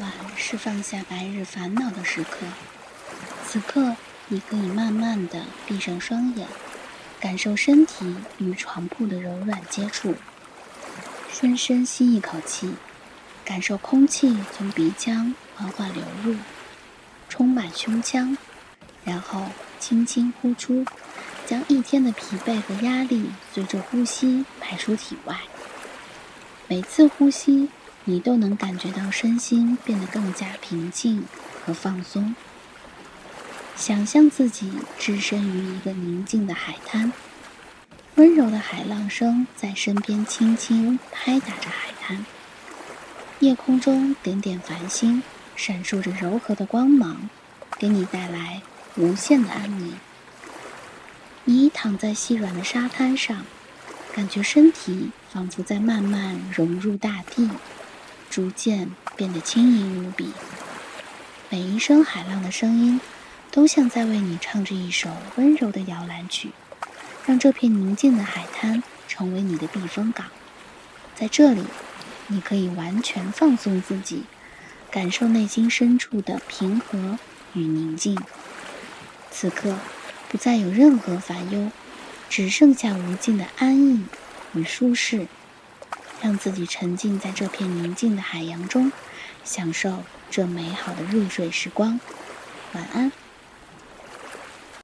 晚是放下白日烦恼的时刻，此刻你可以慢慢地闭上双眼，感受身体与床铺的柔软接触，深深吸一口气，感受空气从鼻腔缓缓流入，充满胸腔，然后轻轻呼出，将一天的疲惫和压力随着呼吸排出体外。每次呼吸，你都能感觉到身心变得更加平静和放松。想象自己置身于一个宁静的海滩，温柔的海浪声在身边轻轻拍打着海滩。夜空中点点繁星闪烁着柔和的光芒，给你带来无限的安宁。你躺在细软的沙滩上，感觉身体仿佛在慢慢融入大地，逐渐变得轻盈无比。每一声海浪的声音都像在为你唱着一首温柔的摇篮曲，让这片宁静的海滩成为你的避风港。在这里，你可以完全放松自己，感受内心深处的平和与宁静。此刻不再有任何烦忧，只剩下无尽的安逸与舒适。让自己沉浸在这片宁静的海洋中，享受这美好的入睡时光。晚安。